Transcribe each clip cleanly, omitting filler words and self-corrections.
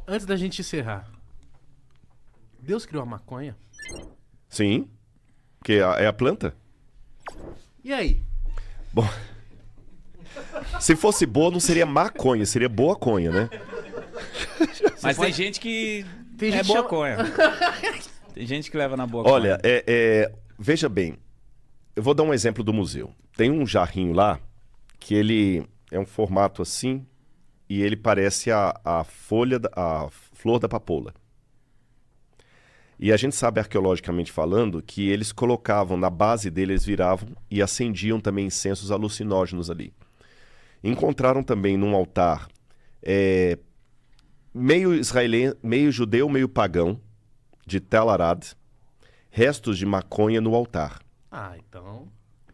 Antes da gente encerrar, Deus criou a maconha? Sim, que é a planta. E aí? Bom, se fosse boa, não seria maconha, seria boa conha, né? Mas tem gente que Tem gente é que boa chama- conha. Tem gente que leva na boa Olha, conha. veja bem, eu vou dar um exemplo do museu. Tem um jarrinho lá, que ele é um formato assim, e ele parece a flor da papoula. E a gente sabe, arqueologicamente falando, que eles colocavam, na base dele, eles viravam e acendiam também incensos alucinógenos ali. Encontraram também num altar meio israelense, meio judeu, meio pagão, de Tel Arad, restos de maconha no altar. Ah, então...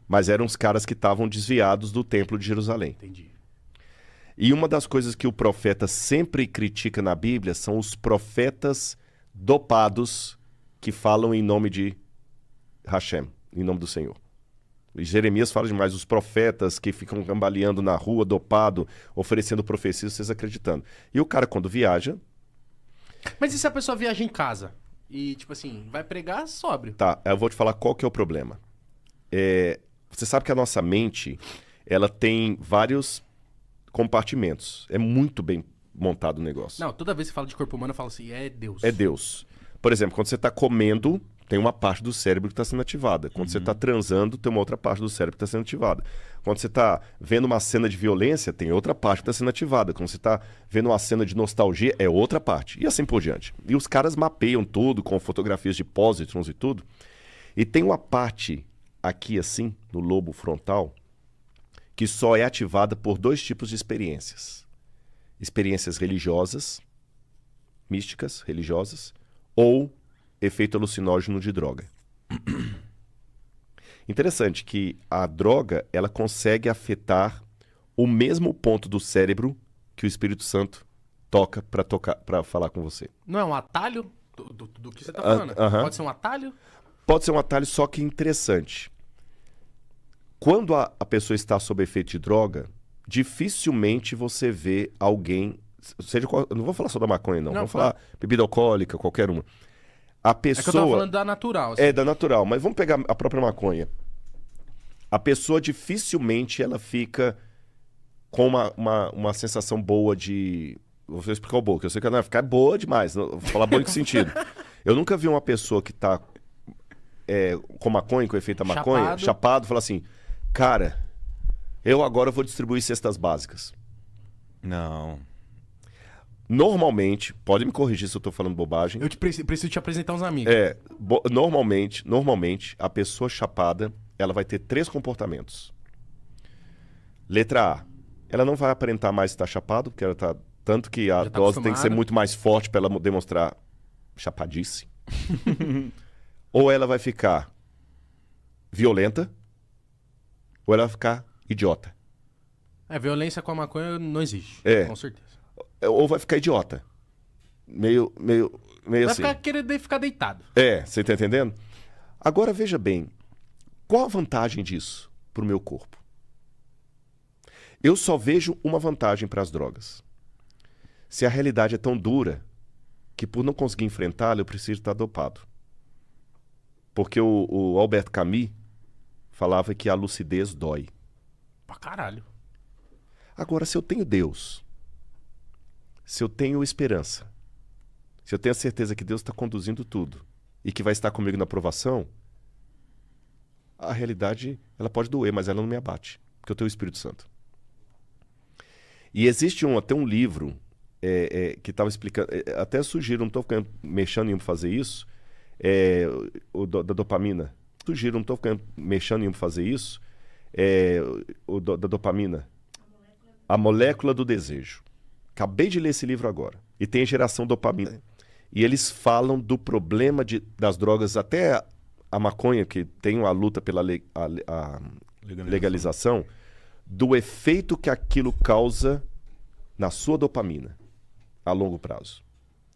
Mas eram os caras que estavam desviados do Templo de Jerusalém. Entendi. E uma das coisas que o profeta sempre critica na Bíblia são os profetas dopados que falam em nome de Hashem, em nome do Senhor. E Jeremias fala demais, os profetas que ficam cambaleando na rua, dopado, oferecendo profecias, vocês acreditando. E o cara, quando viaja... Mas e se a pessoa viaja em casa? E, tipo assim, vai pregar sóbrio? Tá, eu vou te falar qual que é o problema. Você sabe que a nossa mente, ela tem vários compartimentos. É muito bem montado o negócio. Não, toda vez que fala de corpo humano, eu falo assim, é Deus. É Deus. Por exemplo, quando você está comendo, tem uma parte do cérebro que está sendo ativada. Quando você está transando, tem uma outra parte do cérebro que está sendo ativada. Quando você está vendo uma cena de violência, tem outra parte que está sendo ativada. Quando você está vendo uma cena de nostalgia, é outra parte. E assim por diante. E os caras mapeiam tudo com fotografias de pósitrons e tudo. E tem uma parte aqui assim, no lobo frontal, que só é ativada por dois tipos de experiências. Experiências religiosas, místicas, religiosas, ou efeito alucinógeno de droga. Interessante que a droga, ela consegue afetar o mesmo ponto do cérebro que o Espírito Santo toca para falar com você. Não é um atalho do que você tá falando? Pode ser um atalho? Pode ser um atalho, só que interessante. Quando a pessoa está sob efeito de droga, dificilmente você vê alguém... eu não vou falar só da maconha, não. Vamos falar bebida alcoólica, qualquer uma. A pessoa... É que eu tava falando da natural. Assim. É, da natural. Mas vamos pegar a própria maconha. A pessoa dificilmente ela fica com uma sensação boa de... Vou explicar o boa, que eu sei que ela vai ficar boa demais. Vou falar boa em que sentido? Eu nunca vi uma pessoa que tá com maconha, com efeito da maconha, chapado, falar assim, cara, eu agora vou distribuir cestas básicas. Não. Normalmente, pode me corrigir se eu tô falando bobagem. Eu preciso te apresentar uns amigos. Normalmente, a pessoa chapada, ela vai ter 3 comportamentos. Letra A, ela não vai aparentar mais estar chapado, porque ela tá... Tanto que a dose tem que ser muito mais forte para ela demonstrar chapadice. Ou ela vai ficar violenta, ou ela vai ficar idiota. Violência com a maconha não existe. Com certeza. Ou vai ficar idiota. Meio Vai assim. ficar querendo ficar deitado. Você tá entendendo? Agora veja bem, qual a vantagem disso pro meu corpo? Eu só vejo uma vantagem para as drogas. Se a realidade é tão dura que por não conseguir enfrentá-la eu preciso estar dopado. Porque o Albert Camus falava que a lucidez dói. Pra caralho. Agora, se eu tenho Deus, se eu tenho esperança, se eu tenho a certeza que Deus está conduzindo tudo e que vai estar comigo na provação, a realidade ela pode doer, mas ela não me abate, porque eu tenho o Espírito Santo. E existe até um livro que estava explicando, até sugiro, não estou mexendo em fazer isso, da dopamina. Sugiro, não estou mexendo em fazer isso, da dopamina. A molécula do desejo. Acabei de ler esse livro agora. E tem geração dopamina. E eles falam do problema das drogas, até a maconha, que tem a luta pela legalização, do efeito que aquilo causa na sua dopamina a longo prazo.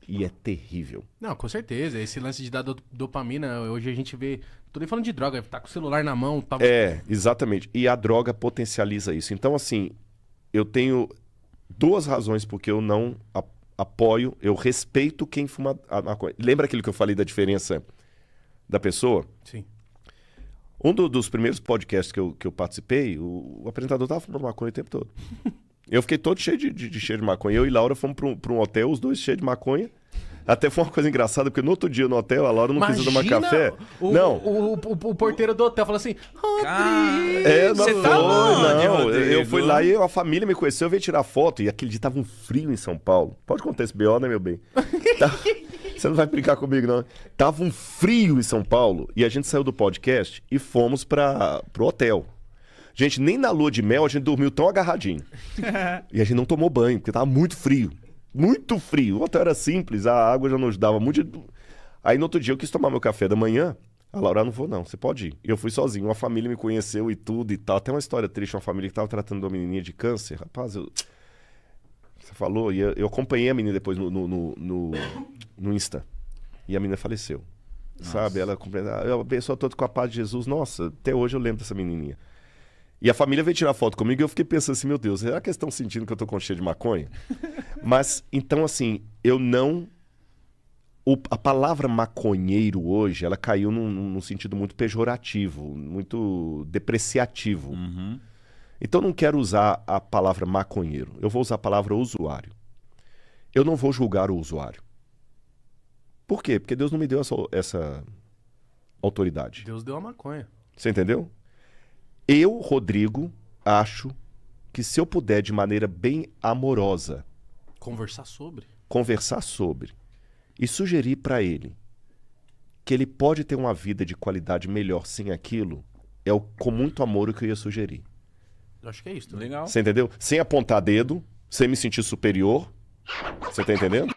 E é terrível. Não, com certeza. Esse lance de dar dopamina, hoje a gente vê... Tô nem falando de droga, tá com o celular na mão... Tá... Exatamente. E a droga potencializa isso. Então, assim, eu tenho 2 razões porque eu não apoio, eu respeito quem fuma a maconha. Lembra aquilo que eu falei da diferença da pessoa? Sim. Um dos primeiros podcasts que eu participei, o apresentador tava fumando maconha o tempo todo. Eu fiquei todo cheio de cheiro de maconha. Eu e Laura fomos pra um hotel, os dois cheios de maconha. Até foi uma coisa engraçada, porque no outro dia no hotel, a Laura não quis tomar café. O porteiro do hotel falou assim: Não Você foi, tá onde, não. Rodrigo? Eu fui lá e a família me conheceu, eu veio tirar foto. E aquele dia tava um frio em São Paulo. Pode contar esse BO, né, meu bem? Você não vai brincar comigo, não. Tava um frio em São Paulo. E a gente saiu do podcast e fomos pro hotel. Gente, nem na lua de mel a gente dormiu tão agarradinho. E a gente não tomou banho, porque tava muito frio. Muito frio. O hotel era simples, a água já nos dava muito. Aí no outro dia eu quis tomar meu café da manhã. A Laura, não vou não, você pode ir. Eu fui sozinho, uma família me conheceu e tudo e tal. Até uma história triste, uma família que tava tratando de uma menininha de câncer. Rapaz, você falou, e eu acompanhei a menina depois no Insta. E a menina faleceu. Nossa. Sabe? Ela eu abençoo todos com a paz de Jesus. Nossa, até hoje eu lembro dessa menininha. E a família veio tirar foto comigo e eu fiquei pensando assim, meu Deus, será que eles estão sentindo que eu tô com cheiro de maconha? Mas, então assim, eu não... A palavra maconheiro hoje, ela caiu num sentido muito pejorativo, muito depreciativo. Uhum. Então eu não quero usar a palavra maconheiro, eu vou usar a palavra usuário. Eu não vou julgar o usuário. Por quê? Porque Deus não me deu essa autoridade. Deus deu a maconha. Você entendeu? Eu, Rodrigo, acho que se eu puder, de maneira bem amorosa, conversar sobre e sugerir para ele que ele pode ter uma vida de qualidade melhor sem aquilo, com muito amor o que eu ia sugerir. Eu acho que é isso. Tá? Legal. Você entendeu? Sem apontar dedo, sem me sentir superior. Você tá entendendo?